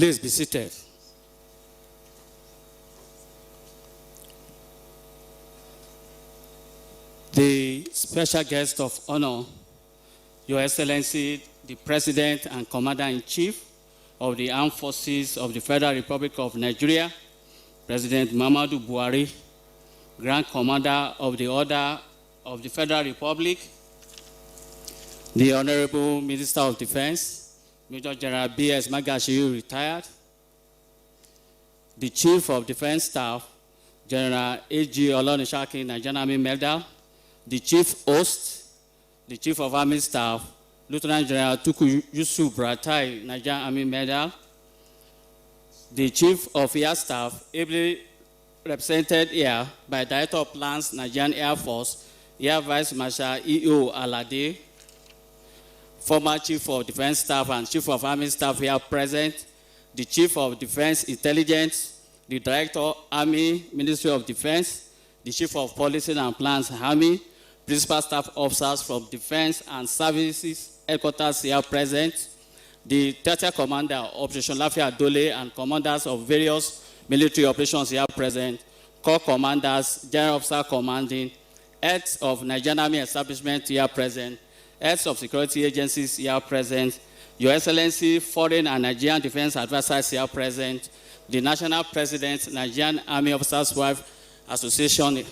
Please be seated. The special guest of honor, Your Excellency, the President and Commander-in-Chief of the Armed Forces of the Federal Republic of Nigeria, President Muhammadu Buhari, Grand Commander of the Order of the Federal Republic, the Honorable Minister of Defense, Major General B.S. Magashi, retired, the Chief of Defense Staff, General A.G. Olonisaki, Nigerian Army Medal, the Chief Host, the Chief of Army Staff, Lieutenant General Tuku Yusuf Buratai, Nigerian Army Medal, the Chief of Air Staff, ably represented here by Director of Plans, Nigerian Air Force, Air Vice Marshal E.O. Alade, former Chief of Defense Staff and Chief of Army Staff here present, the Chief of Defense Intelligence, the Director, Army, Ministry of Defense, the Chief of Policy and Plans, Army, Principal Staff Officers from Defense and Services Headquarters here present, the Theater Commander, Operation Lafia Dole, and commanders of various military operations here present, Corps Commanders, General Officer Commanding, heads of Nigerian Army establishment here present, heads of security agencies here present, Your Excellency, Foreign and Nigerian Defense Advisors here present, the National President, Nigerian Army Officers' Wife Association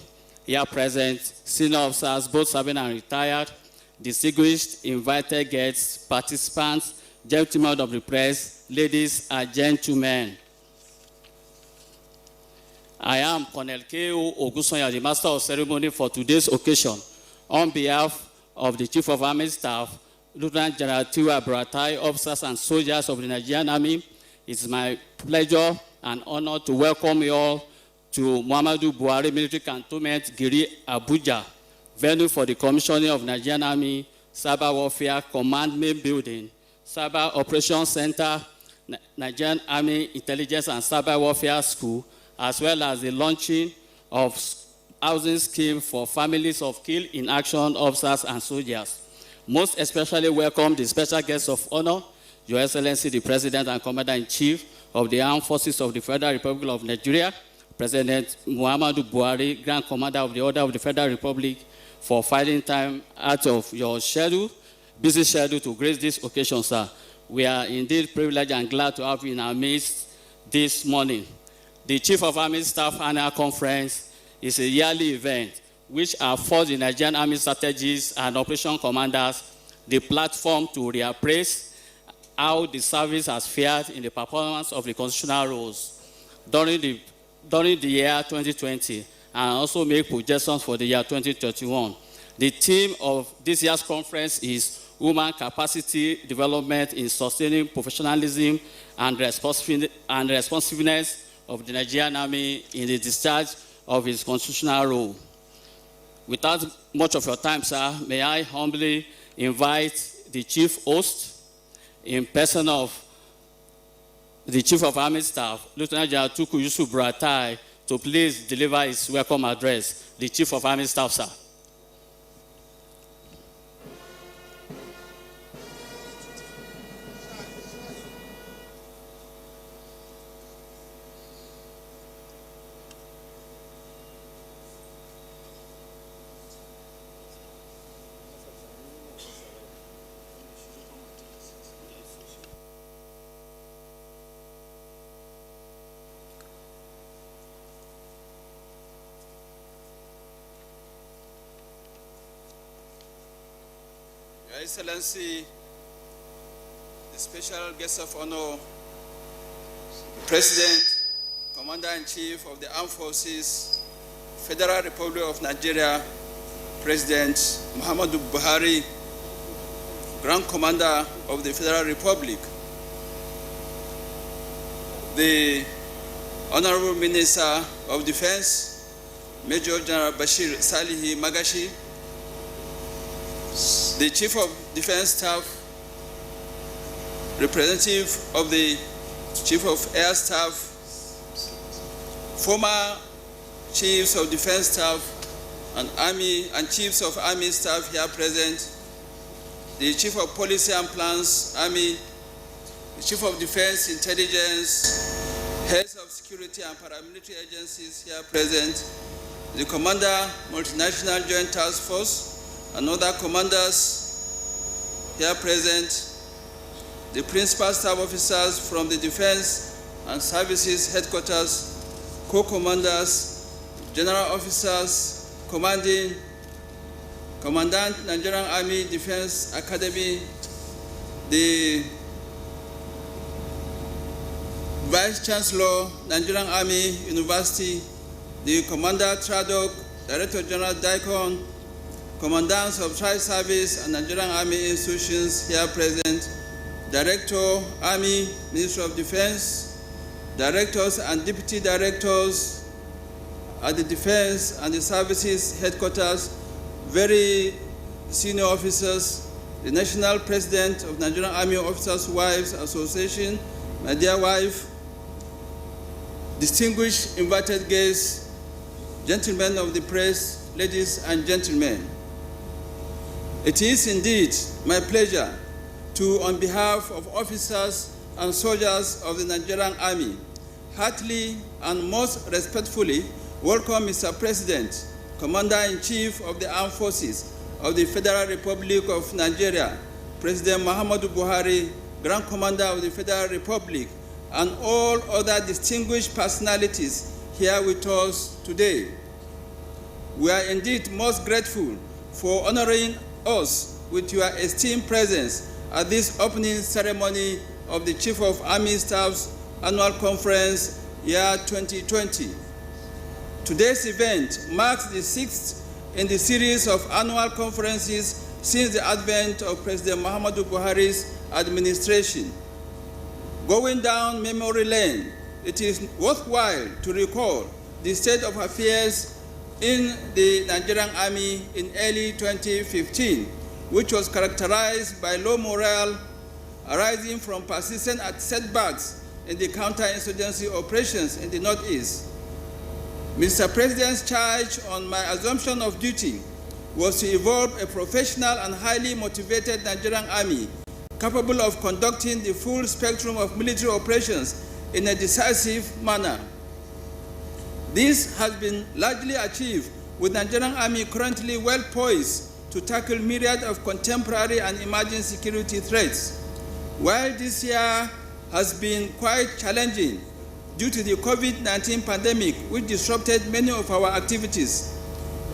here present, senior officers, both serving and retired, distinguished invited guests, participants, gentlemen of the press, ladies and gentlemen. I am Colonel K.O. Ogunsanya, the Master of Ceremony for today's occasion. On behalf of the Chief of Army Staff, Lieutenant General Tiwa Buratai, officers and soldiers of the Nigerian Army, it's my pleasure and honor to welcome you all to Muhammadu Buhari Military Cantonment, Giri, Abuja, venue for the commissioning of Nigerian Army Cyber Warfare Command Main Building, Cyber Operations Center, Nigerian Army Intelligence and Cyber Warfare School, as well as the launching of housing scheme for families of killed in action officers and soldiers. Most especially welcome the special guest of honor, Your Excellency, the President and Commander-in-Chief of the Armed Forces of the Federal Republic of Nigeria, President Muhammadu Buhari, Grand Commander of the Order of the Federal Republic, for finding time out of your busy schedule to grace this occasion, sir. We are indeed privileged and glad to have you in our midst this morning. The Chief of Army Staff Annual Conference is a yearly event which affords the Nigerian Army strategists and operation commanders the platform to reappraise how the service has fared in the performance of the constitutional roles during the year 2020 and also make projections for the year 2031. The theme of this year's conference is Human Capacity Development in Sustaining Professionalism and Responsiveness of the Nigerian Army in the discharge of its constitutional role. Without much of your time, sir, may I humbly invite the Chief Host in person of the Chief of Army Staff, Lieutenant General Tuku Yusuf Buratai, to please deliver his welcome address. The Chief of Army Staff, sir. Your Excellency, the special guest of honor, President, Commander-in-Chief of the Armed Forces, Federal Republic of Nigeria, President Muhammadu Buhari, Grand Commander of the Federal Republic, the Honorable Minister of Defense, Major General Bashir Salihi Magashi, the Chief of Defense Staff, representative of the Chief of Air Staff, former Chiefs of Defense Staff and Army and Chiefs of Army Staff here present, the Chief of Policy and Plans, Army, the Chief of Defense Intelligence, heads of security and paramilitary agencies here present, the Commander, Multinational Joint Task Force, and other commanders here present, the principal staff officers from the Defense and Services Headquarters, co-commanders, general officers, Commandant, Nigerian Army Defense Academy, the Vice Chancellor, Nigerian Army University, the Commander Tradoc, Director General DICON, Commandants of Tri-Service and Nigerian Army institutions here present, Director, Army, Ministry of Defense, Directors and Deputy Directors at the Defense and the Services Headquarters, very senior officers, the National President of Nigerian Army Officers' Wives Association, my dear wife, distinguished invited guests, gentlemen of the press, ladies and gentlemen. It is indeed my pleasure to, on behalf of officers and soldiers of the Nigerian Army, heartily and most respectfully welcome Mr. President, Commander-in-Chief of the Armed Forces of the Federal Republic of Nigeria, President Muhammadu Buhari, Grand Commander of the Federal Republic, and all other distinguished personalities here with us today. We are indeed most grateful for honoring us with your esteemed presence at this opening ceremony of the Chief of Army Staff's Annual Conference year 2020. Today's event marks the 6th in the series of annual conferences since the advent of President Muhammadu Buhari's administration. Going down memory lane, it is worthwhile to recall the state of affairs in the Nigerian Army in early 2015, which was characterized by low morale arising from persistent setbacks in the counterinsurgency operations in the Northeast. Mr. President's charge on my assumption of duty was to evolve a professional and highly motivated Nigerian Army capable of conducting the full spectrum of military operations in a decisive manner. This has been largely achieved with Nigerian Army currently well poised to tackle myriad of contemporary and emerging security threats. While this year has been quite challenging due to the COVID-19 pandemic, which disrupted many of our activities,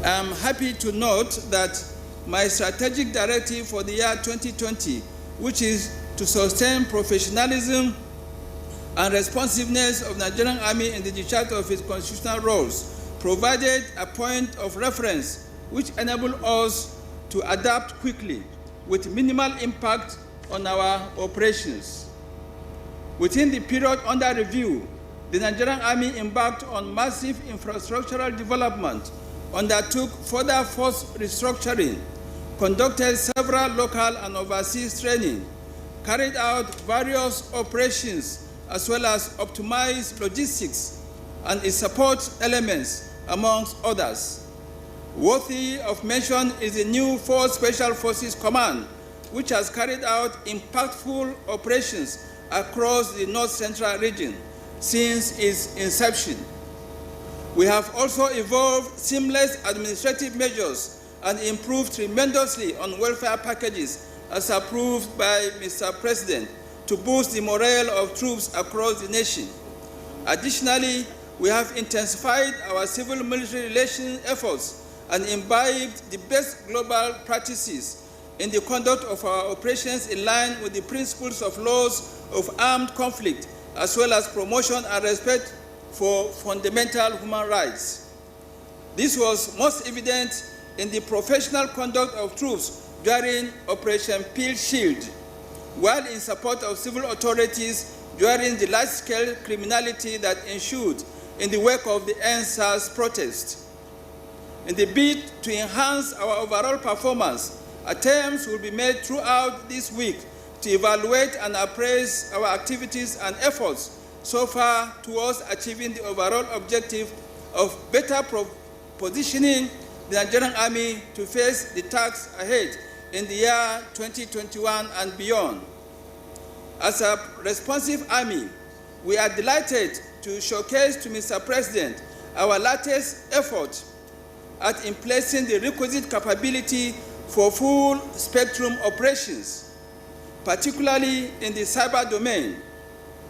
I am happy to note that my strategic directive for the year 2020, which is to sustain professionalism and responsiveness of Nigerian Army in the discharge of its constitutional roles, provided a point of reference which enabled us to adapt quickly with minimal impact on our operations. Within the period under review, the Nigerian Army embarked on massive infrastructural development, undertook further force restructuring, conducted several local and overseas training, carried out various operations, as well as optimized logistics and its support elements, amongst others. Worthy of mention is the new 4th Special Forces Command, which has carried out impactful operations across the North Central region since its inception. We have also evolved seamless administrative measures and improved tremendously on welfare packages as approved by Mr. President to boost the morale of troops across the nation. Additionally, we have intensified our civil-military relations efforts and imbibed the best global practices in the conduct of our operations in line with the principles of laws of armed conflict, as well as promotion and respect for fundamental human rights. This was most evident in the professional conduct of troops during Operation Peel Shield, while in support of civil authorities during the large-scale criminality that ensued in the wake of the NSAS protest. In the bid to enhance our overall performance, attempts will be made throughout this week to evaluate and appraise our activities and efforts so far towards achieving the overall objective of better positioning the Nigerian Army to face the tasks ahead in the year 2021 and beyond. As a responsive army, we are delighted to showcase to Mr. President our latest effort at in placing the requisite capability for full spectrum operations, particularly in the cyber domain.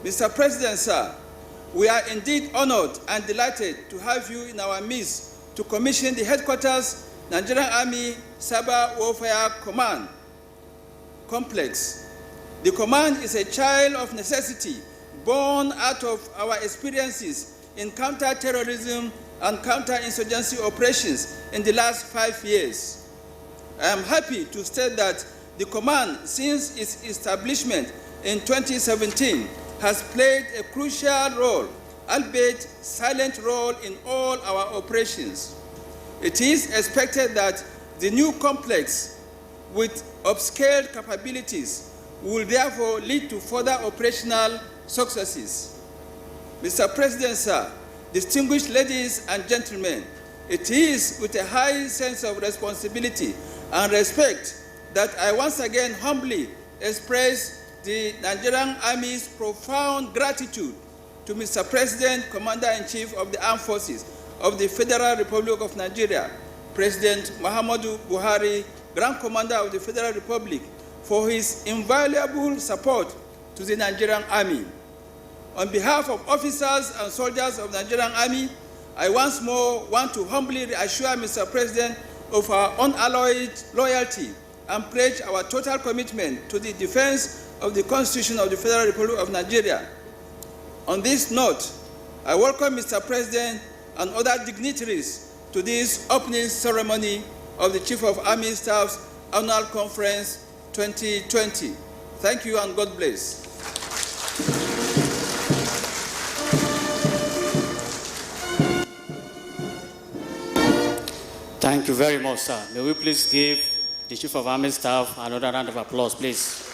Mr. President, sir, we are indeed honored and delighted to have you in our midst to commission the headquarters Nigerian Army Cyber Warfare Command Complex. The command is a child of necessity, born out of our experiences in counter-terrorism and counter-insurgency operations in the last 5 years. I am happy to state that the command, since its establishment in 2017, has played a crucial role, albeit silent role, in all our operations. It is expected that the new complex, with upscaled capabilities, will therefore lead to further operational successes. Mr. President, sir, distinguished ladies and gentlemen, it is with a high sense of responsibility and respect that I once again humbly express the Nigerian Army's profound gratitude to Mr. President, Commander-in-Chief of the Armed Forces of the Federal Republic of Nigeria, President Muhammadu Buhari, Grand Commander of the Federal Republic, for his invaluable support to the Nigerian Army. On behalf of officers and soldiers of the Nigerian Army, I once more want to humbly reassure Mr. President of our unalloyed loyalty and pledge our total commitment to the defense of the Constitution of the Federal Republic of Nigeria. On this note, I welcome Mr. President and other dignitaries to this opening ceremony of the Chief of Army Staff's Annual Conference 2020. Thank you and God bless. Thank you very much, sir. May we please give the Chief of Army Staff another round of applause, please.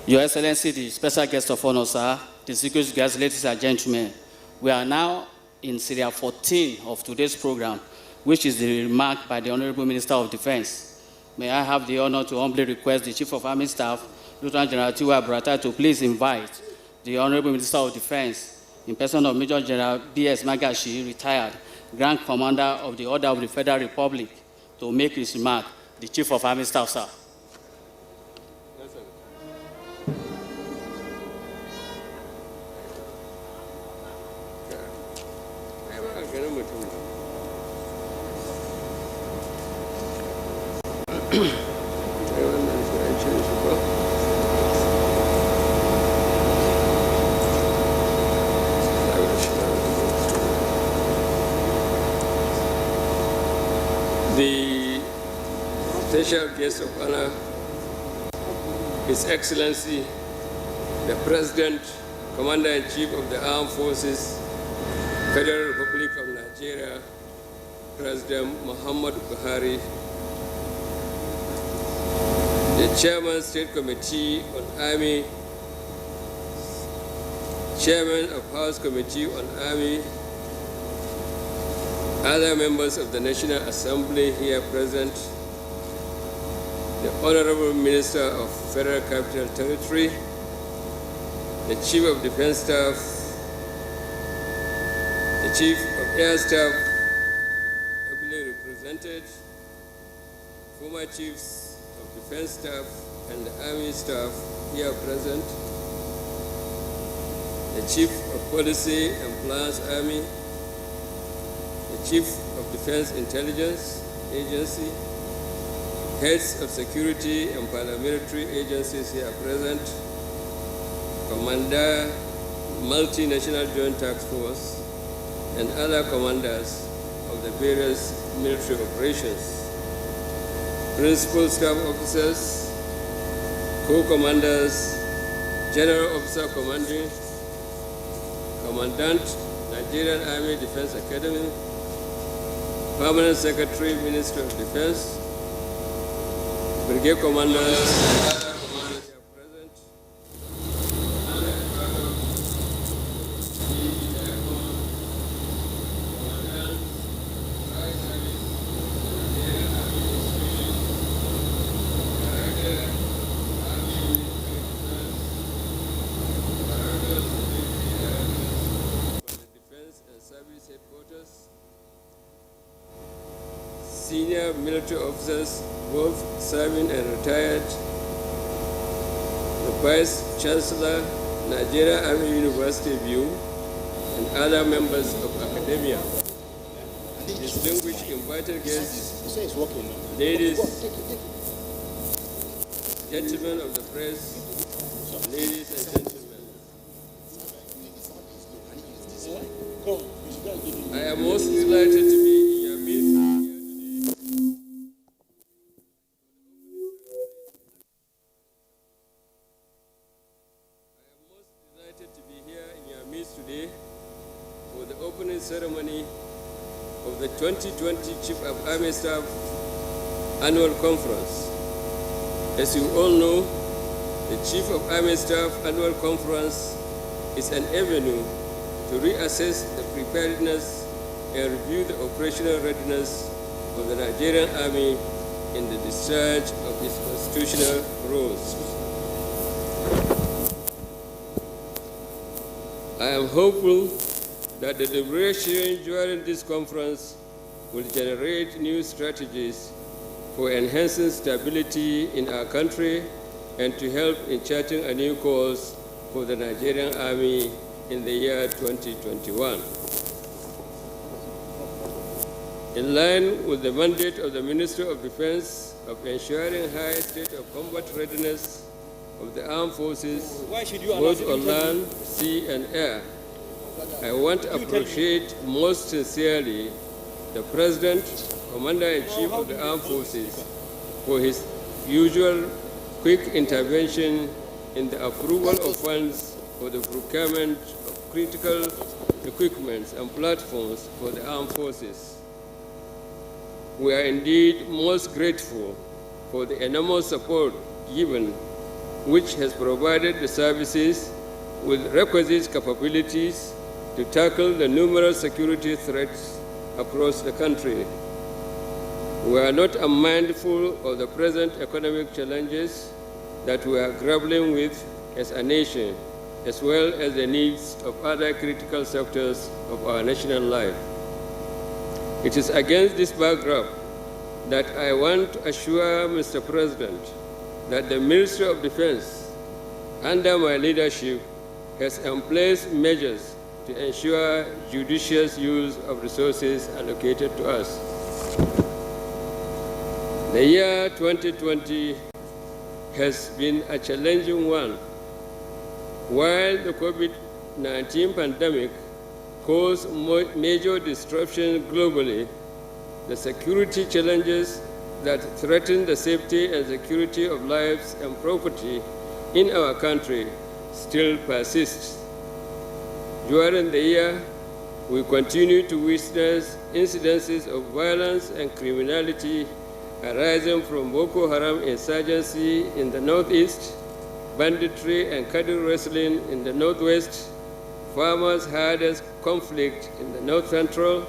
Your Excellency, the special guest of honor, sir, distinguished guests, ladies and gentlemen, we are now in Serial 14 of today's program, which is the remark by the Honorable Minister of Defense. May I have the honor to humbly request the Chief of Army Staff, Lieutenant General Tiwa Buratai, to please invite the Honorable Minister of Defense, in person of Major General B.S. Magashi, retired, Grand Commander of the Order of the Federal Republic, to make his remark. The Chief of Army Staff, sir. The special guest of honor, His Excellency, the President, Commander-in-Chief of the Armed Forces, Federal Republic of Nigeria, President Muhammadu Buhari, the Chairman, State Committee on Army, Chairman of House Committee on Army, other members of the National Assembly here present, the Honorable Minister of Federal Capital Territory, the Chief of Defense Staff, the Chief of Air Staff, ably represented, former Chiefs of Defense Staff and the Army Staff here present, the Chief of Policy and Plans Army, the Chief of Defense Intelligence Agency, heads of security and paramilitary agencies here present, Commander, Multinational Joint Task Force, and other commanders of the various military operations, principal staff officers, co-commanders, General Officer Commanding, Commandant, Nigerian Army Defense Academy, Permanent Secretary, Minister of Defense, Brigade Commanders, and other commanders here present. senior military officers, both serving and retired, the Vice Chancellor, Nigerian Army University View, and other members of academia, distinguished invited guests, ladies, gentlemen of the press, ladies and gentlemen. I am most delighted to be in your midst here today. Today for the opening ceremony of the 2020 Chief of Army Staff Annual Conference. As you all know, the Chief of Army Staff Annual Conference is an avenue to reassess the preparedness and review the operational readiness of the Nigerian Army in the discharge of its constitutional roles. I am hopeful that the deliberation during this conference will generate new strategies for enhancing stability in our country and to help in charting a new course for the Nigerian Army in the year 2021. In line with the mandate of the Ministry of Defense of ensuring high state of combat readiness of the armed forces, both on land, sea, and air, I want to appreciate most sincerely the President, Commander-in-Chief of the Armed Forces, for his usual quick intervention in the approval of funds for the procurement of critical equipment and platforms for the armed forces. We are indeed most grateful for the enormous support given, which has provided the services with requisite capabilities to tackle the numerous security threats across the country. We are not unmindful of the present economic challenges that we are grappling with as a nation, as well as the needs of other critical sectors of our national life. It is against this backdrop that I want to assure Mr. President that the Ministry of Defense, under my leadership, has in place measures to ensure judicious use of resources allocated to us. The year 2020 has been a challenging one. While the COVID-19 pandemic caused major disruption globally, the security challenges that threaten the safety and security of lives and property in our country still persist. During the year, we continue to witness incidences of violence and criminality arising from Boko Haram insurgency in the northeast, banditry and cattle wrestling in the northwest, farmers' hardest conflict in the north central,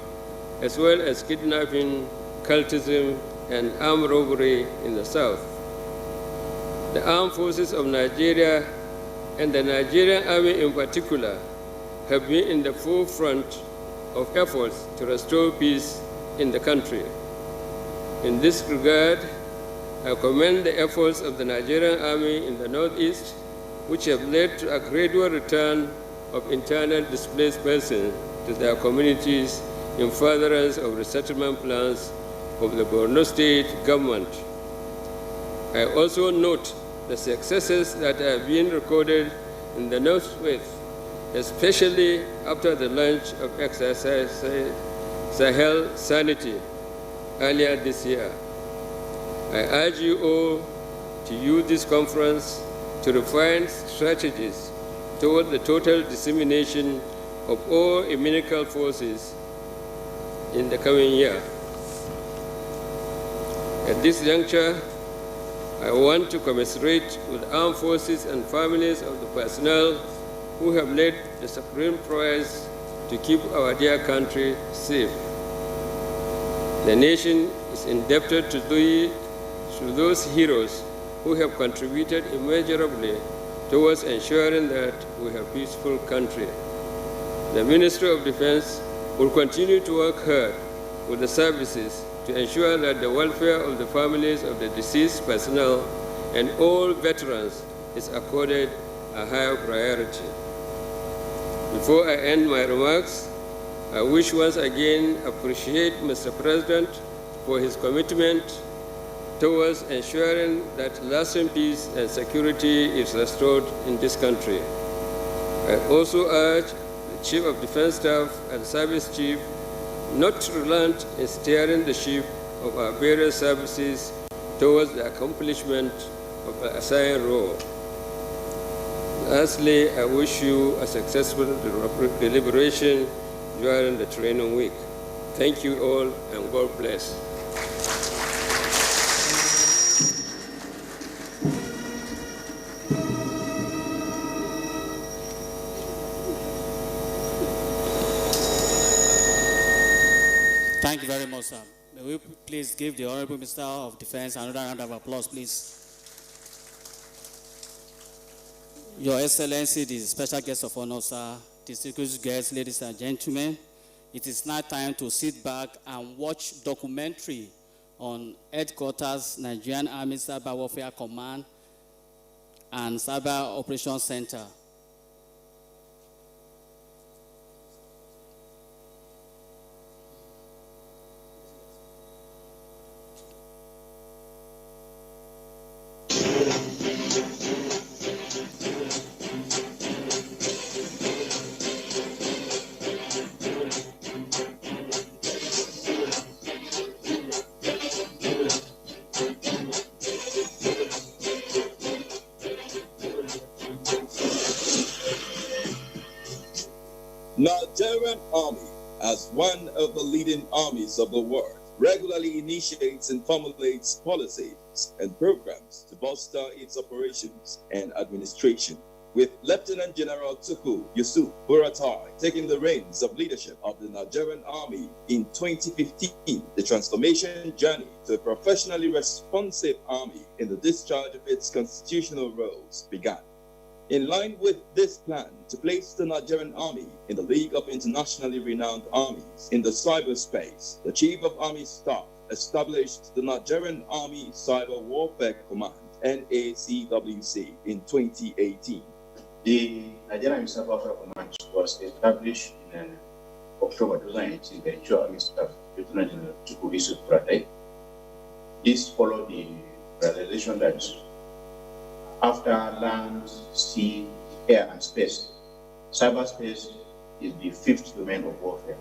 as well as kidnapping, cultism, and armed robbery in the south. The armed forces of Nigeria and the Nigerian Army in particular have been in the forefront of efforts to restore peace in the country. In this regard, I commend the efforts of the Nigerian Army in the Northeast, which have led to a gradual return of internally displaced persons to their communities in furtherance of resettlement plans of the Borno State government. I also note the successes that have been recorded in the Northwest, especially after the launch of exercise Sahel Sanity earlier this year. I urge you all to use this conference to refine strategies toward the total dissemination of all inimical forces in the coming year. At this juncture, I want to commiserate with armed forces and families of the personnel who have led the supreme prize to keep our dear country safe. The nation is indebted to those heroes who have contributed immeasurably towards ensuring that we have a peaceful country. The Ministry of Defense will continue to work hard with the services to ensure that the welfare of the families of the deceased personnel and all veterans is accorded a higher priority. Before I end my remarks, I wish once again appreciate Mr. President for his commitment towards ensuring that lasting peace and security is restored in this country. I also urge the Chief of Defense Staff and Service Chief not to relent in steering the ship of our various services towards the accomplishment of the assigned role. Lastly, I wish you a successful deliberation during the training week. Thank you all, and God bless. Thank you very much, sir. May we please give the Honorable Minister of Defense another round of applause, please. Your Excellency, the special guest of honor, sir, distinguished guests, ladies and gentlemen, it is now time to sit back and watch documentary on Headquarters, Nigerian Army Cyber Warfare Command and Cyber Operations Center. Nigerian Army, as one of the leading armies of the world, regularly initiates and formulates policies and programs to bolster its operations and administration. With Lieutenant General Tuku Yusuf Buratai taking the reins of leadership of the Nigerian Army in 2015, the transformation journey to a professionally responsive army in the discharge of its constitutional roles began. In line with this plan to place the Nigerian Army in the League of Internationally Renowned Armies in the cyberspace, the Chief of Army Staff established the Nigerian Army Cyber Warfare Command, NACWC, in 2018. The Nigerian Army Cyber Warfare Command was established in October 2018 by Chief of Army Staff, Lieutenant General Tuku Yusuf Buratai. This followed the realization that after land, sea, air, and space, cyberspace is the fifth domain of warfare.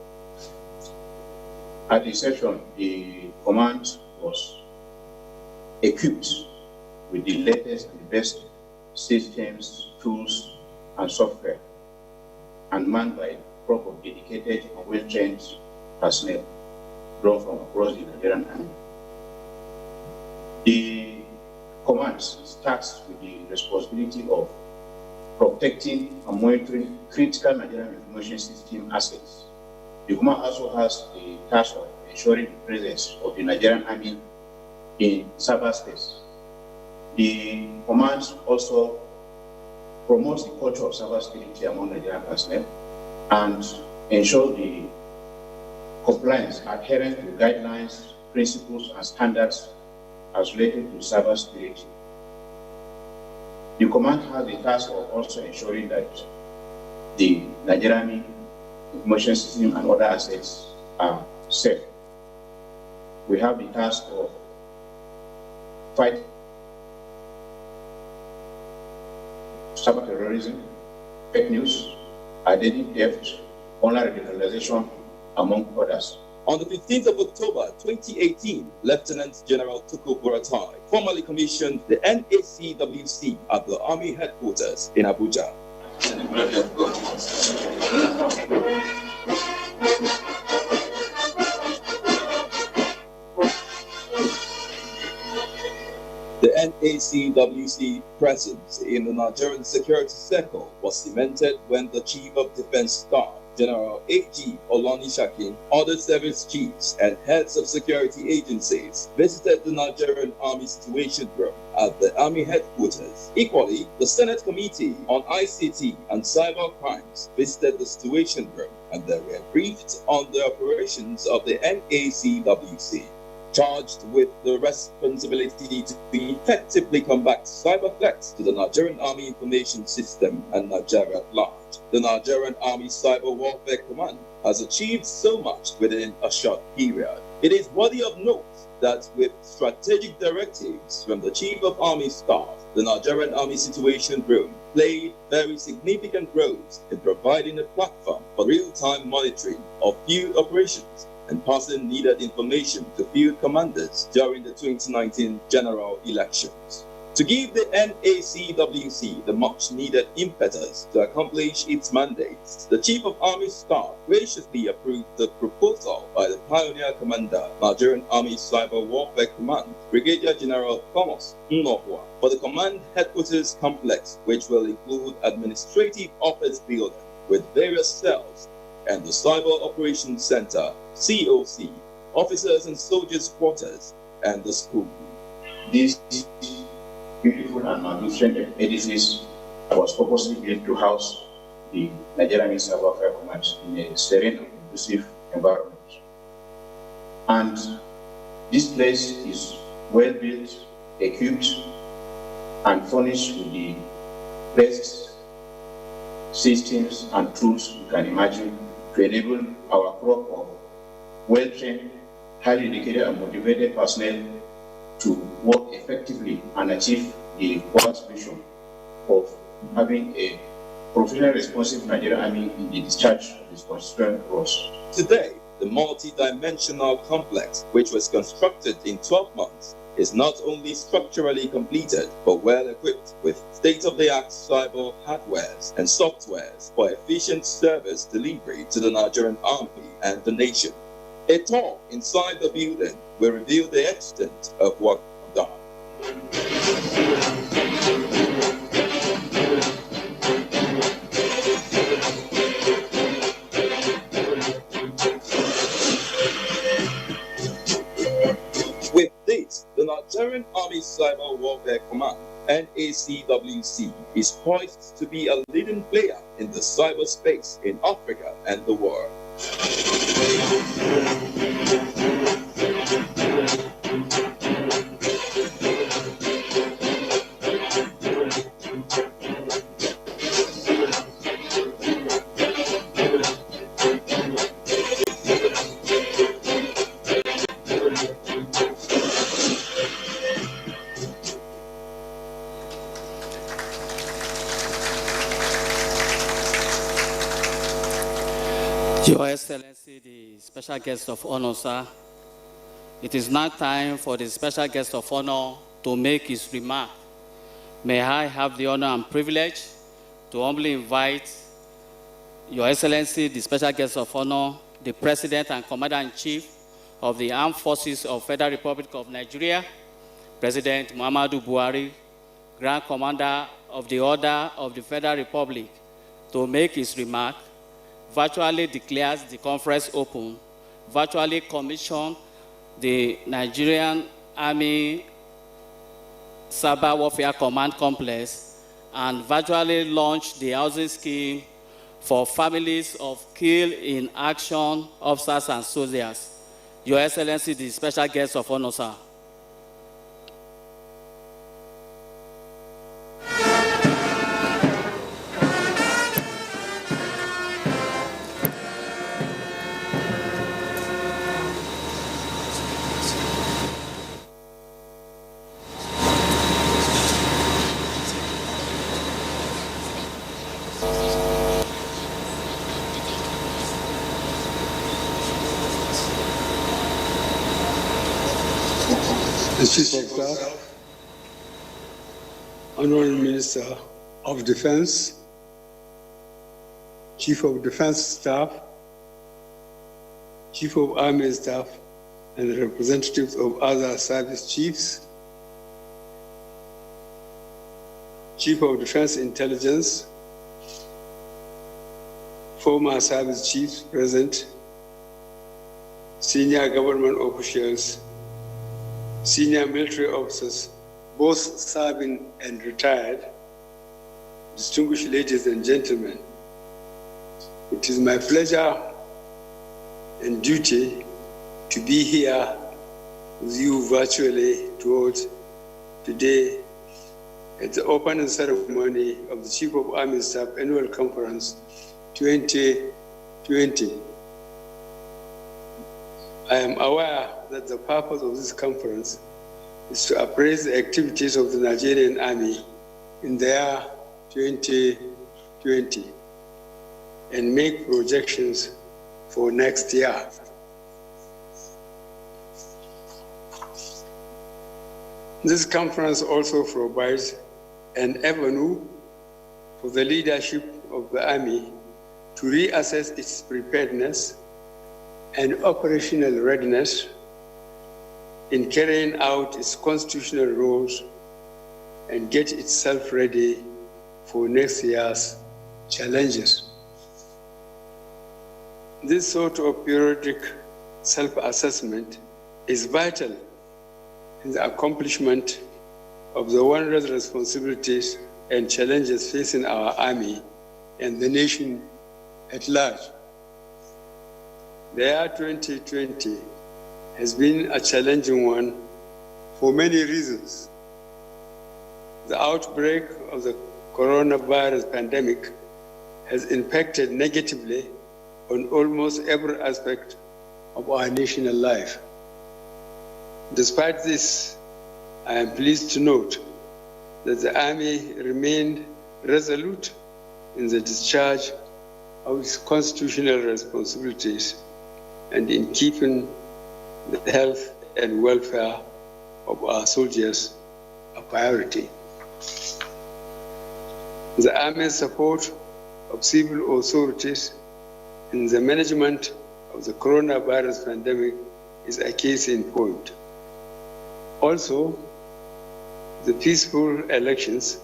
At inception, the command was equipped with the latest and the best systems, tools, and software, and manned by a crop of dedicated and well-trained personnel drawn from across the Nigerian Army. The command starts with the responsibility of protecting and monitoring critical Nigerian information system assets. The command also has the task of ensuring the presence of the Nigerian Army in cyberspace. The command also promotes the culture of cybersecurity among Nigerian personnel and ensures the compliance, adherence to guidelines, principles, and standards as related to cybersecurity. The command has the task of also ensuring that the Nigerian Army information system and other assets are safe. We have the task of fighting cyber terrorism, fake news, identity theft, online radicalization, among others. On the 15th of October 2018, Lieutenant General Tuku Buratai formally commissioned the NACWC at the Army headquarters in Abuja. The NACWC presence in the Nigerian security circle was cemented when the Chief of Defense Staff, General A.G. Olanishakin, other service chiefs and heads of security agencies visited the Nigerian Army Situation Room at the Army headquarters. Equally, the Senate Committee on ICT and Cyber Crimes visited the Situation Room and they were briefed on the operations of the NACWC. charged with the responsibility to effectively combat cyber threats to the Nigerian Army Information System and Nigeria at large. The Nigerian Army Cyber Warfare Command has achieved so much within a short period. It is worthy of note that with strategic directives from the Chief of Army Staff, the Nigerian Army Situation Room played very significant roles in providing a platform for real-time monitoring of field operations and passing needed information to field commanders during the 2019 general elections. To give the NACWC the much-needed impetus to accomplish its mandates, the Chief of Army Staff graciously approved the proposal by the Pioneer Commander, Nigerian Army Cyber Warfare Command, Brigadier General Thomas Nnohua, for the Command Headquarters Complex, which will include administrative office building with various cells and the Cyber Operations Center, COC, Officers and Soldiers Quarters, and the school. This beautiful and magnificent edifice was purposely built to house the Nigerian Cyber Warfare Command in a serene and inclusive environment. And this place is well built, equipped, and furnished with the best systems and tools you can imagine to enable our crop of well-trained, highly dedicated and motivated personnel to work effectively and achieve the Quad's vision of having a professional, responsive Nigerian Army in the discharge of its constituent roles. Today, the multi-dimensional complex, which was constructed in 12 months, is not only structurally completed, but well equipped with state-of-the-art cyber hardwares and softwares for efficient service delivery to the Nigerian Army and the nation. A tour inside the building will reveal the extent of work done. With this, the Nigerian Army Cyber Warfare Command, NACWC, is poised to be a leading player in the cyberspace in Africa and the world. Your Excellency, the special guest of honor, sir, it is now time for the special guest of honor to make his remark. May I have the honor and privilege to humbly invite Your Excellency, the special guest of honor, the President and Commander-in-Chief of the Armed Forces of Federal Republic of Nigeria, President Muhammadu Buhari, Grand Commander of the Order of the Federal Republic, to make his remark, virtually declares the conference open, virtually commissioned the Nigerian Army Cyber Warfare Command Complex, and virtually launched the housing scheme for families of killed in action officers and soldiers. Your Excellency, the special guest of honor, sir. The Chief of Staff, Honorable Minister of Defense, Chief of Defense Staff, Chief of Army Staff, and representatives of other service chiefs, Chief of Defense Intelligence, former service chiefs present, senior government officials, senior military officers, both serving and retired, distinguished ladies and gentlemen, it is my pleasure and duty to be here with you virtually towards today at the opening ceremony of the Chief of Army Staff Annual Conference 2020. I am aware that the purpose of this conference is to appraise the activities of the Nigerian Army in the year 2020 and make projections for next year. This conference also provides an avenue for the leadership of the Army to reassess its preparedness and operational readiness in carrying out its constitutional roles and get itself ready for next year's challenges. This sort of periodic self-assessment is vital in the accomplishment of the wondrous responsibilities and challenges facing our Army and the nation at large. The year 2020 has been a challenging one for many reasons. The outbreak of the coronavirus pandemic has impacted negatively on almost every aspect of our national life. Despite this, I am pleased to note that the Army remained resolute in the discharge of its constitutional responsibilities and in keeping the health and welfare of our soldiers a priority. The Army's support of civil authorities in the management of the coronavirus pandemic is a case in point. Also, the peaceful elections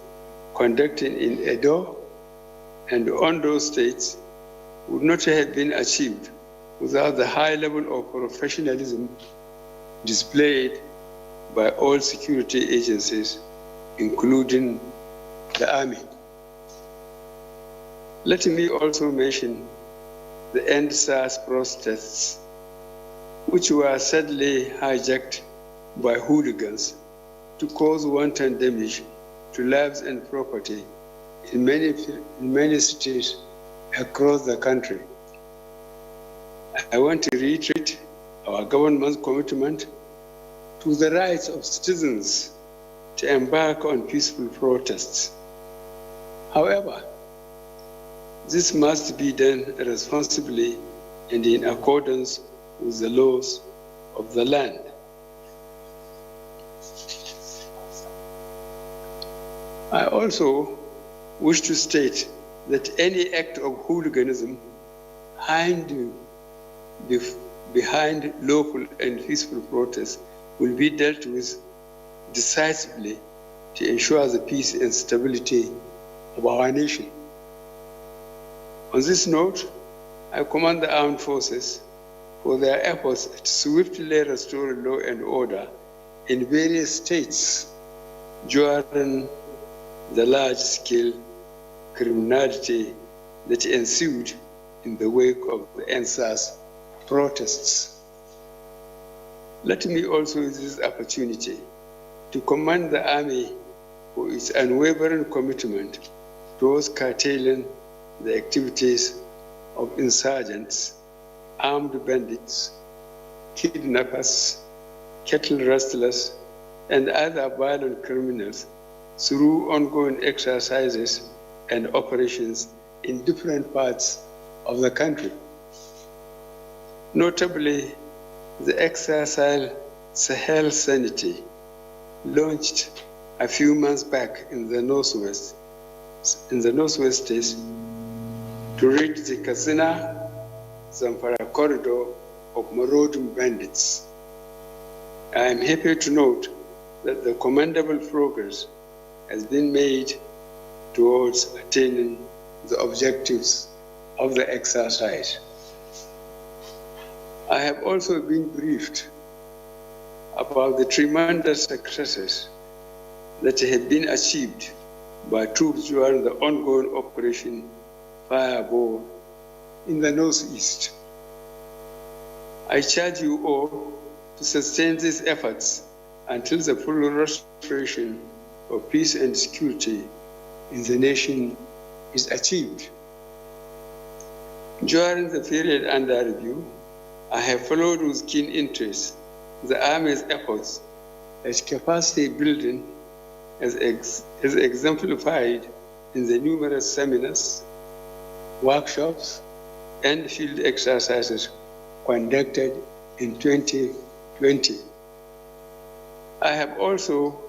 conducted in Edo and Ondo states would not have been achieved without the high level of professionalism displayed by all security agencies, including the Army. Let me also mention the End SARS protests, which were sadly hijacked by hooligans to cause wanton damage to lives and property in many cities across the country. I want to reiterate our government's commitment to the rights of citizens to embark on peaceful protests. However, this must be done responsibly and in accordance with the laws of the land. I also wish to state that any act of hooliganism behind lawful and peaceful protests will be dealt with decisively to ensure the peace and stability of our nation. On this note, I commend the armed forces for their efforts to swiftly restore law and order in various states during the large-scale criminality that ensued in the wake of the NSAS protests. Let me also use this opportunity to commend the Army for its unwavering commitment towards curtailing the activities of insurgents, armed bandits, kidnappers, cattle rustlers, and other violent criminals through ongoing exercises and operations in different parts of the country. Notably, the exercise Sahel Sanity, launched a few months back in the northwest states to rid the Katsina-Zamfara corridor of marauding bandits. I am happy to note that the commendable progress has been made towards attaining the objectives of the exercise. I have also been briefed about the tremendous successes that have been achieved by troops during the ongoing Operation Fireball in the Northeast. I charge you all to sustain these efforts until the full restoration of peace and security in the nation is achieved. During the period under review, I have followed with keen interest the Army's efforts at capacity building as exemplified in the numerous seminars, workshops, and field exercises conducted in 2020. I have also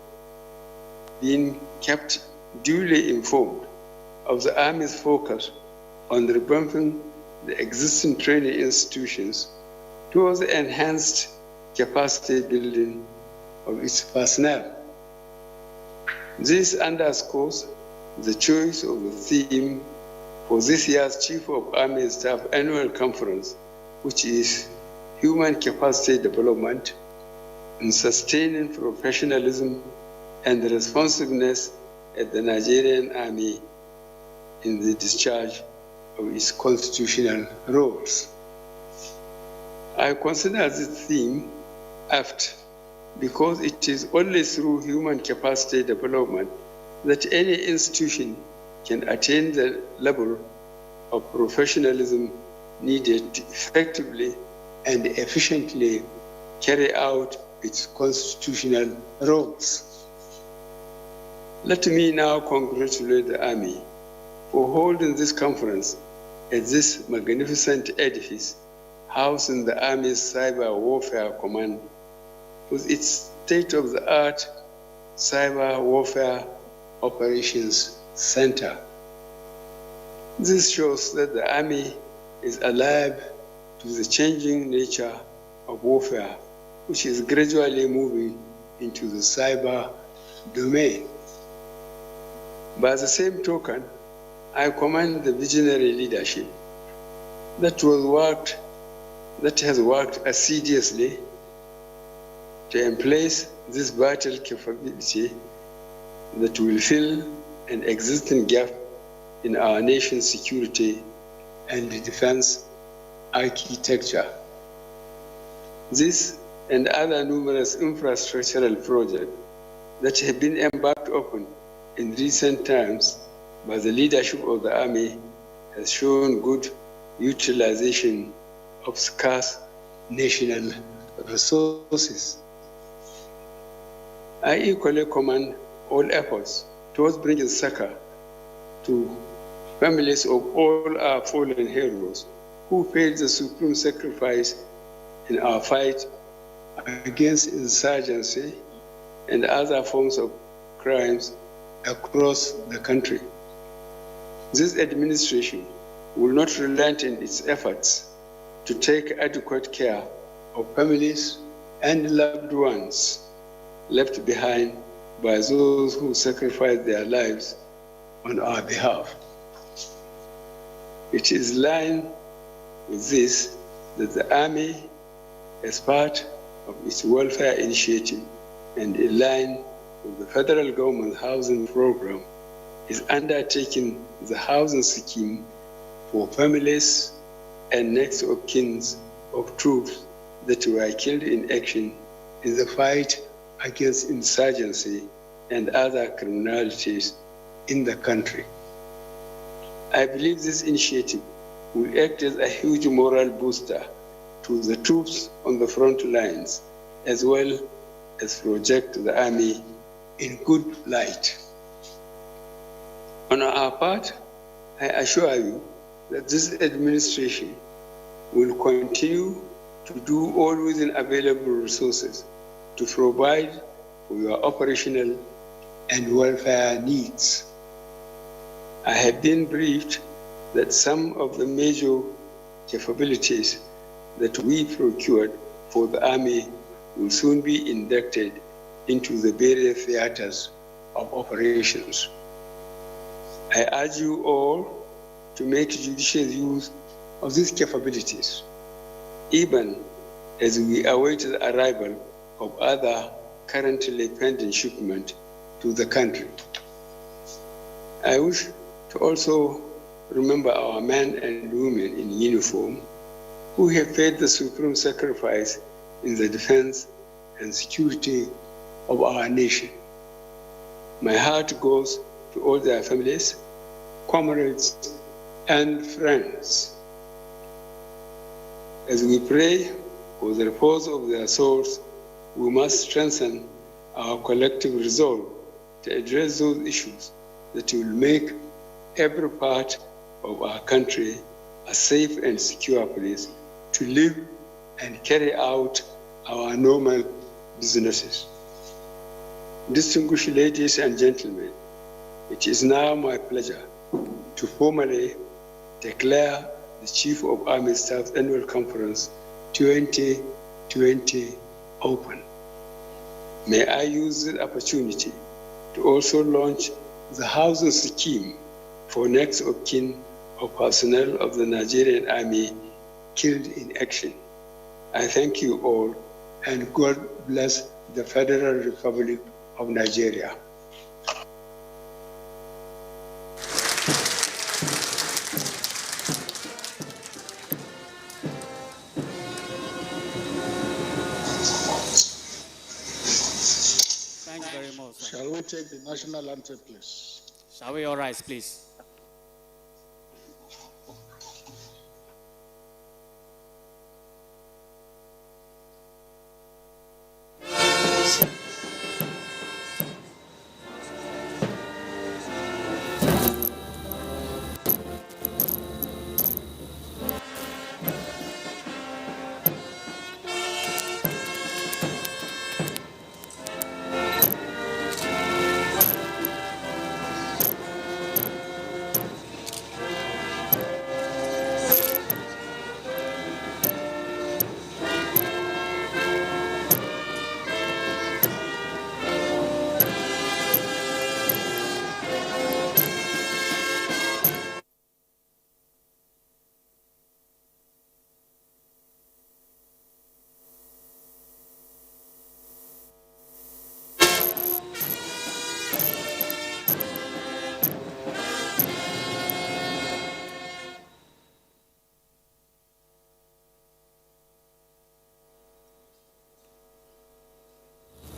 been kept duly informed of the Army's focus on revamping the existing training institutions towards the enhanced capacity building of its personnel. This underscores the choice of the theme for this year's Chief of Army Staff Annual Conference, which is Human Capacity Development and Sustaining Professionalism and Responsiveness at the Nigerian Army in the discharge of its constitutional roles. I consider this theme apt because it is only through human capacity development that any institution can attain the level of professionalism needed to effectively and efficiently carry out its constitutional roles. Let me now congratulate the Army for holding this conference at this magnificent edifice housing the Army's Cyber Warfare Command with its state-of-the-art Cyber Warfare Operations Center. This shows that the Army is alive to the changing nature of warfare, which is gradually moving into the cyber domain. By the same token, I commend the visionary leadership that has worked assiduously to emplace this vital capability that will fill an existing gap in our nation's security and defense architecture. This and other numerous infrastructural projects that have been embarked upon in recent times by the leadership of the Army has shown good utilization of scarce national resources. I equally commend all efforts towards bringing succor to families of all our fallen heroes who paid the supreme sacrifice in our fight against insurgency and other forms of crimes across the country. This administration will not relent in its efforts to take adequate care of families and loved ones left behind by those who sacrificed their lives on our behalf. It is in line with this that the Army, as part of its welfare initiative and in line with the federal government housing program, is undertaking the housing scheme for families and next of kin of troops that were killed in action in the fight against insurgency and other criminalities in the country. I believe this initiative will act as a huge moral booster to the troops on the front lines, as well as project the Army in good light. On our part, I assure you that this administration will continue to do all within available resources to provide for your operational and welfare needs. I have been briefed that some of the major capabilities that we procured for the Army will soon be inducted into the various theaters of operations. I urge you all to make judicious use of these capabilities, even as we await the arrival of other currently pending shipment to the country. I wish to also remember our men and women in uniform who have paid the supreme sacrifice in the defense and security of our nation. My heart goes to all their families, comrades, and friends. As we pray for the repose of their souls, we must strengthen our collective resolve to address those issues that will make every part of our country a safe and secure place to live and carry out our normal businesses. Distinguished ladies and gentlemen, it is now my pleasure to formally declare the Chief of Army Staff Annual Conference 2020 open. May I use this opportunity to also launch the housing scheme for next of kin of personnel of the Nigerian Army killed in action. I thank you all, and God bless the Federal Republic of Nigeria. Thank you very much, sir. Shall we take the national anthem, please? Shall we all rise, please?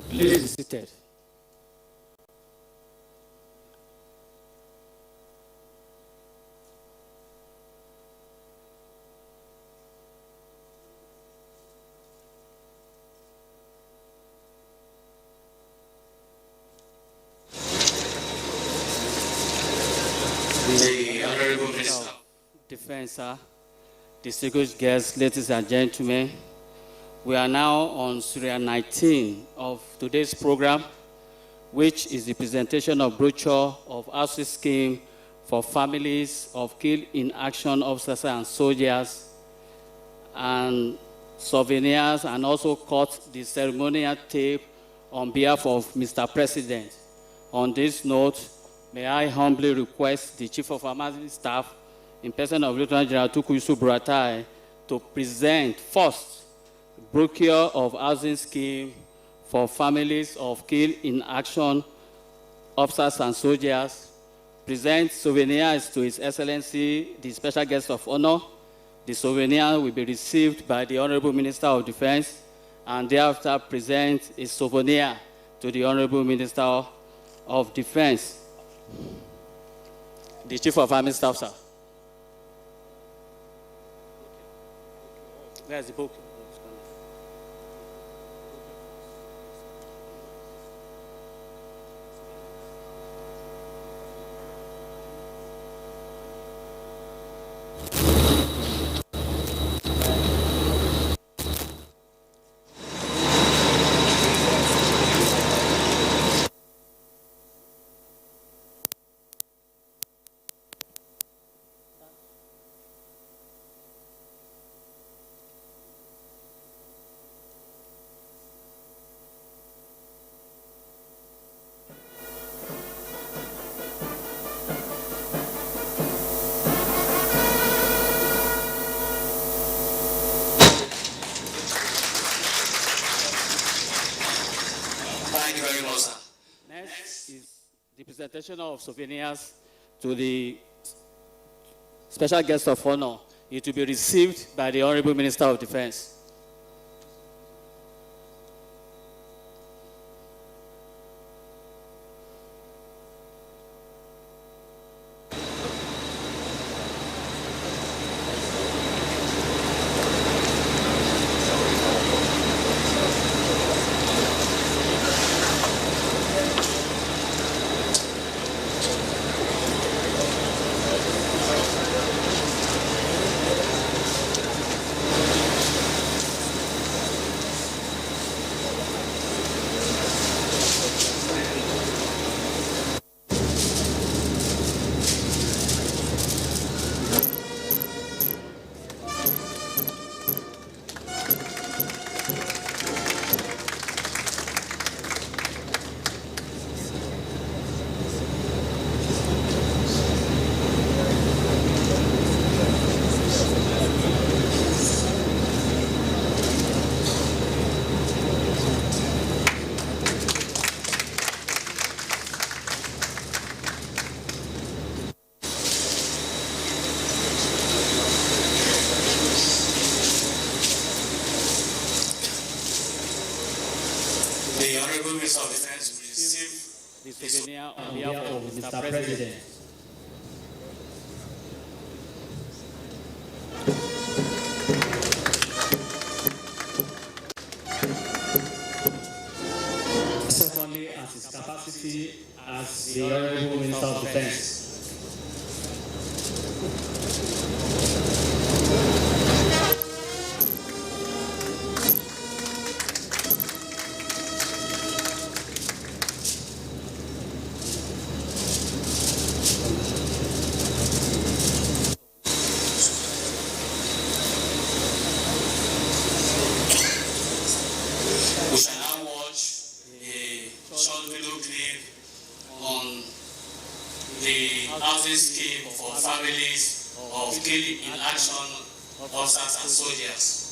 Please be seated. The Honorable Minister of Defense, sir, distinguished guests, ladies and gentlemen, we are now on Serial 19 of today's program, which is the presentation of brochure of housing scheme for families of killed in action officers and soldiers, and souvenirs, and also cut the ceremonial tape on behalf of Mr. President. On this note, may I humbly request the Chief of Army Staff, in person of Lieutenant General Tukuisu Buratai, to present first brochure of housing scheme for families of killed in action officers and soldiers, present souvenirs to His Excellency, the Special Guest of Honor. The souvenir will be received by the Honorable Minister of Defense, and thereafter present a souvenir to the Honorable Minister of Defense. The Chief of Army Staff, sir. There's the book. Thank you very much, sir. Next is the presentation of souvenirs to the Special Guest of Honor. It will be received by the Honorable Minister of Defense. Honorable Minister of Defense will receive the souvenir on behalf of Mr. President. Secondly, as his capacity as the Honorable Minister of Defense. We shall now watch a short video clip on the housing scheme for families of killed in action officers and soldiers.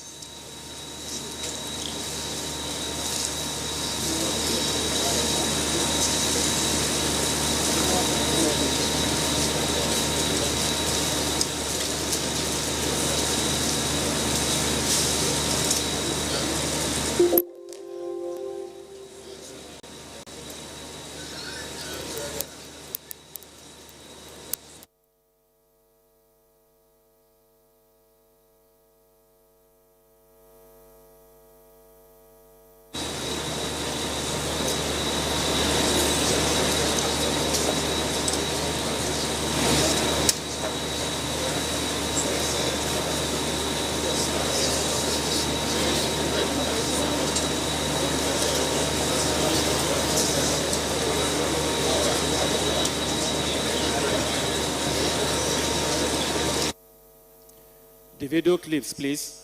The video clips, please.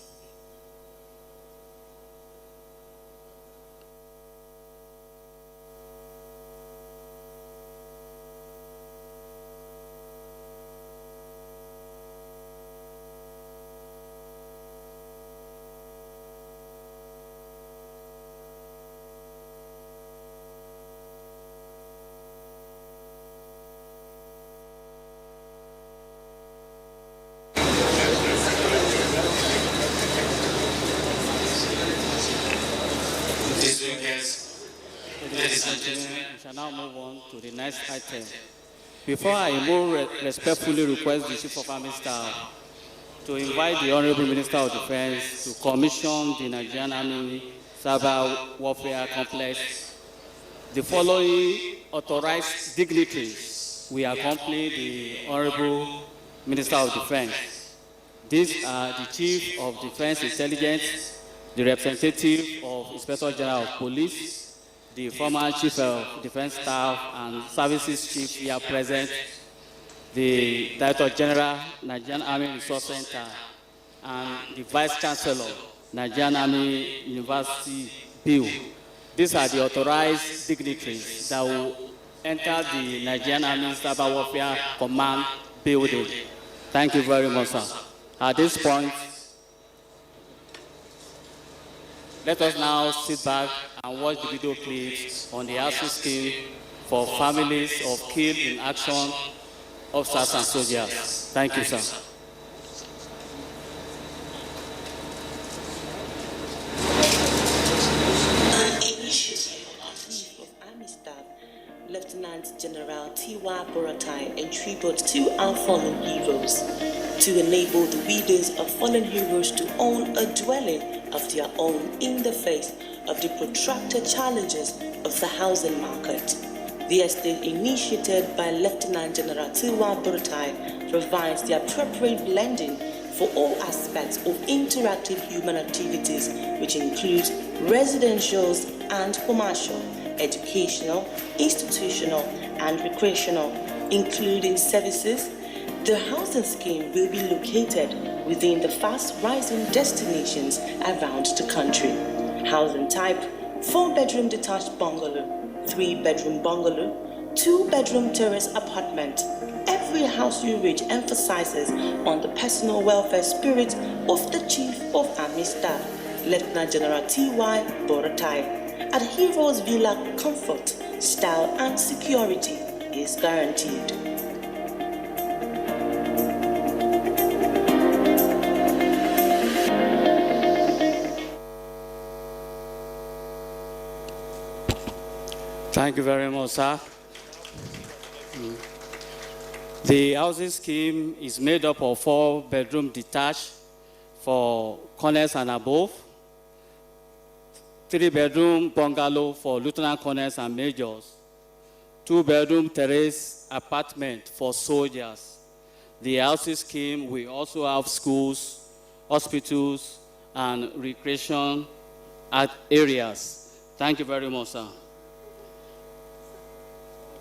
Ladies and gentlemen, we shall now move on to the next item. Before I respectfully request the Chief of Army Staff to invite the Honorable Minister of Defense to commission the Nigerian Army Cyber Warfare Complex, the following authorized dignitaries will accompany the Honorable Minister of Defense. These are the Chief of Defense Intelligence, the representative of Inspector General of Police, the former Chief of Defense Staff and Services Chief here present, the Director General, Nigerian Army Resource Center, and the Vice Chancellor, Nigerian Army University Bill. These are the authorized dignitaries that will enter the Nigerian Army Cyber Warfare Command building. Thank you very much, sir. At this point, let us now sit back and watch the video clips on the housing scheme for families of killed in action officers and soldiers. Thank you, sir. Lieutenant General T.Y. Boratai in tribute to our fallen heroes, to enable the widows of fallen heroes to own a dwelling of their own in the face of the protracted challenges of the housing market. The estate initiated by Lieutenant General T.Y. Boratai provides the appropriate blending for all aspects of interactive human activities, which includes residential and commercial, educational, institutional, and recreational, including services. The housing scheme will be located within the fast-rising destinations around the country. Housing type: 4-bedroom detached bungalow, 3-bedroom bungalow, 2-bedroom terrace apartment. Every house you reach emphasizes on the personal welfare spirit of the Chief of Army Staff, Lieutenant General T.Y. Boratai. At Heroes Villa, comfort, style, and security is guaranteed. Thank you very much, sir. The housing scheme is made up of 4-bedroom detached for colonels and above, 3-bedroom bungalow for lieutenant colonels and majors, 2-bedroom terrace apartment for soldiers. The housing scheme will also have schools, hospitals, and recreation areas. Thank you very much, sir.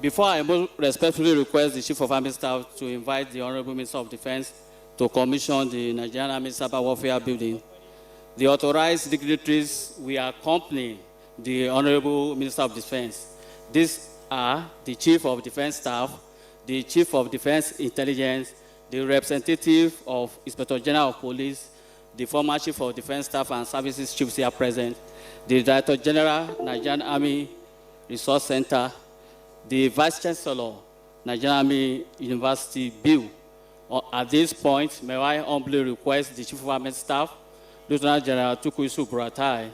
Before I most respectfully request the Chief of Army Staff to invite the Honorable Minister of Defense to commission the Nigerian Army Cyber Warfare Building, the authorized dignitaries will accompany the Honorable Minister of Defense. These are the Chief of Defense Staff, the Chief of Defense Intelligence, the representative of Inspector General of Police, the former Chief of Defense Staff and Services Chiefs here present, the Director General, Nigerian Army Resource Center, the Vice Chancellor, Nigerian Army University Bill. At this point, may I humbly request the Chief of Army Staff, Lieutenant General Tukuisu Buratai,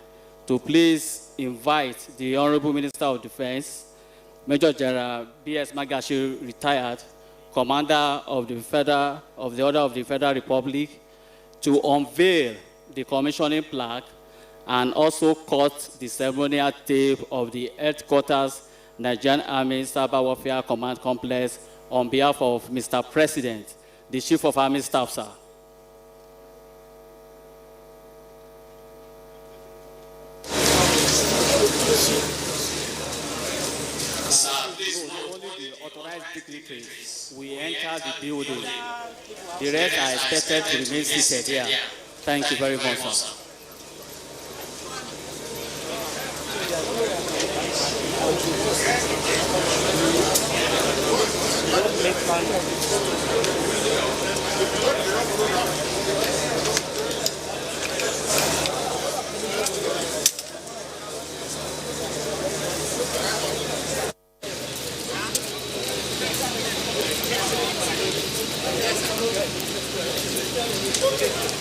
to please invite the Honorable Minister of Defense, Major General B.S. Magashi, retired, Commander of the Order of the Federal Republic, to unveil the commissioning plaque and also cut the ceremonial tape of the headquarters Nigerian Army Cyber Warfare Command Complex on behalf of Mr. President, the Chief of Army Staff, sir. Only the authorized dignitaries will enter the building. The rest are expected to remain seated here. Thank you very much, sir.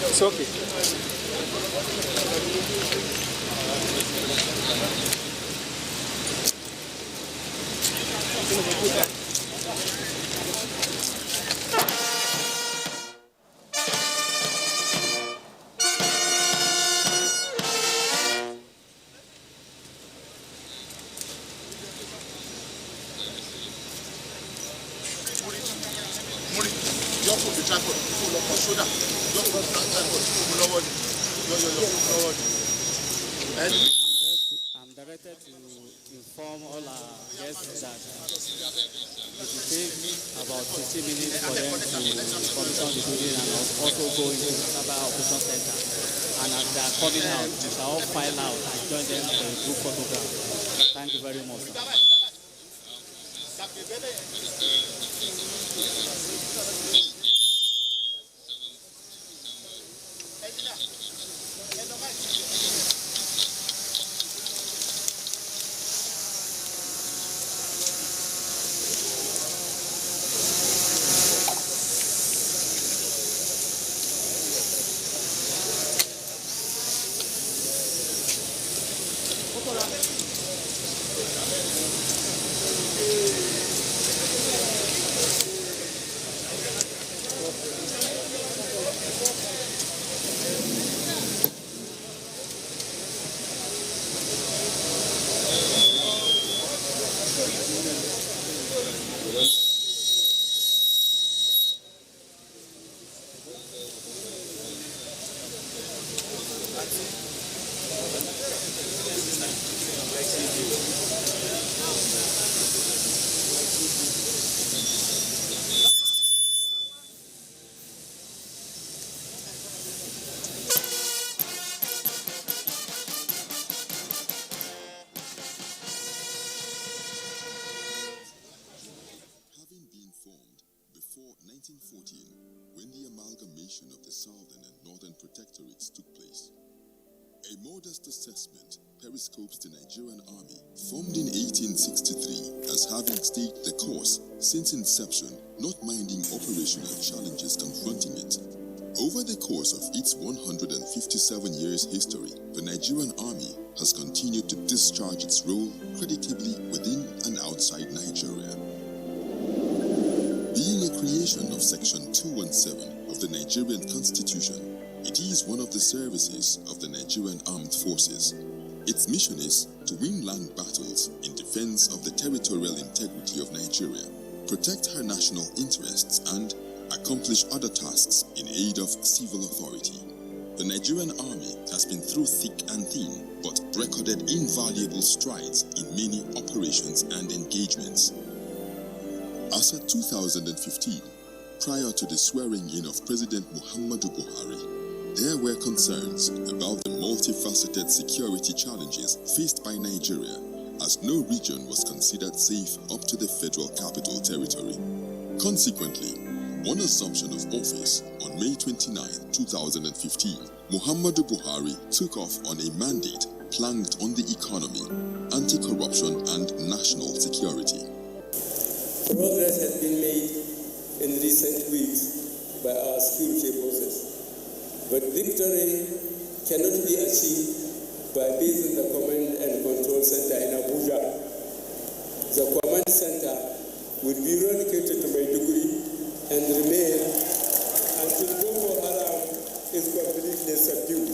It's okay. I'm directed to inform all our guests that it will take about 15 minutes for them to commission the building and also go into the Cyber Operation Center. And as they are coming out, we shall all file out and join them for a group photograph. Thank you very much, sir. Having been formed before 1914, when the amalgamation of the Southern and Northern Protectorates took place, a modest assessment periscopes the Nigerian Army, formed in 1863 as having stayed the course since inception, not minding operational challenges confronting it. Over the course of its 157 years history, the Nigerian Army has continued to discharge its role creditably within and outside Nigeria. Being a creation of Section 217 of the Nigerian Constitution, it is one of the services of the Nigerian Armed Forces. Its mission is to win land battles in defense of the territorial integrity of Nigeria, protect her national interests, and accomplish other tasks in aid of civil authority. The Nigerian Army has been through thick and thin, but recorded invaluable strides in many operations and engagements. As of 2015, prior to the swearing-in of President Muhammadu Buhari, there were concerns about the multifaceted security challenges faced by Nigeria, as no region was considered safe up to the Federal Capital Territory. Consequently, on assumption of office on May 29, 2015, Muhammadu Buhari took off on a mandate planked on the economy, anti-corruption and national security. Progress has been made in recent weeks by our security forces, but victory cannot be achieved by basing the command and control center in Abuja. The command center will be relocated to Maiduguri and remain until Boko Haram is completely subdued.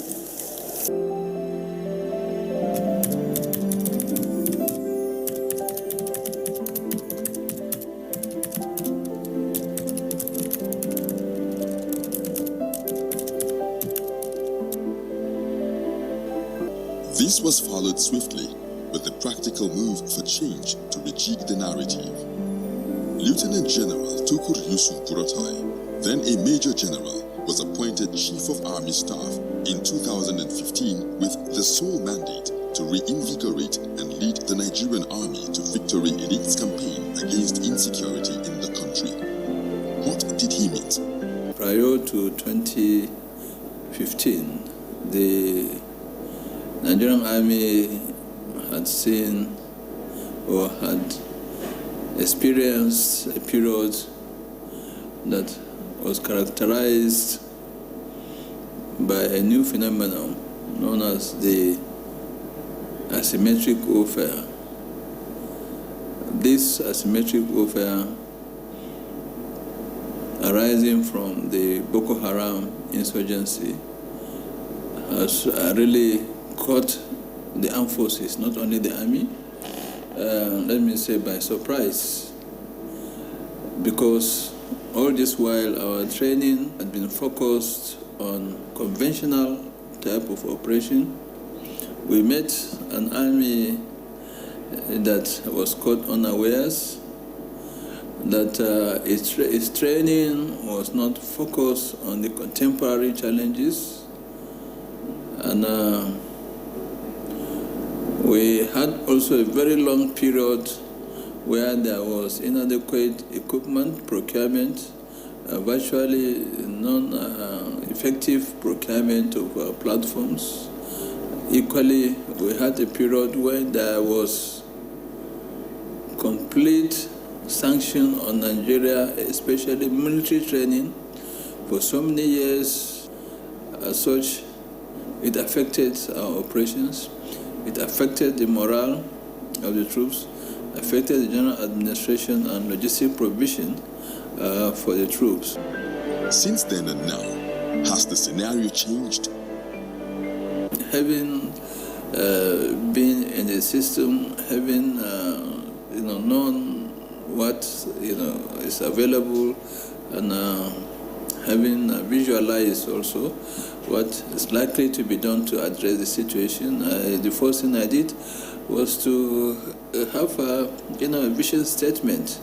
This was followed swiftly with the practical move for change to rejig the narrative. Lieutenant General Tukur Yusuf Buratai, then a Major General, was appointed Chief of Army Staff in 2015 with the sole mandate to reinvigorate and lead the Nigerian Army to victory in its campaign against insecurity in the country. What did he mean? Prior to 2015, the Nigerian Army had seen or had experienced a period that was characterized by a new phenomenon known as the asymmetric warfare. This asymmetric warfare, arising from the Boko Haram insurgency, has really caught the armed forces, not only the army, let me say by surprise, because all this while our training had been focused on conventional type of operation. We met an army that was caught unawares, that its training was not focused on the contemporary challenges, and we had also a very long period where there was inadequate equipment procurement, virtually non-effective procurement of platforms. Equally, we had a period when there was complete sanction on Nigeria, especially military training, for so many years. As such, it affected our operations. It affected the morale of the troops, affected the general administration and logistic provision for the troops. Since then and now, has the scenario changed? Having been in the system, having known what is available, and having visualized also what is likely to be done to address the situation, the first thing I did was to have a vision statement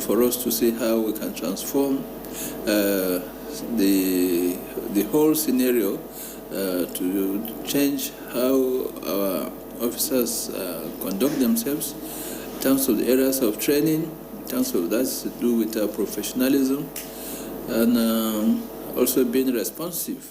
for us to see how we can transform the whole scenario to change how our officers conduct themselves in terms of the areas of training, in terms of that's to do with professionalism, and also being responsive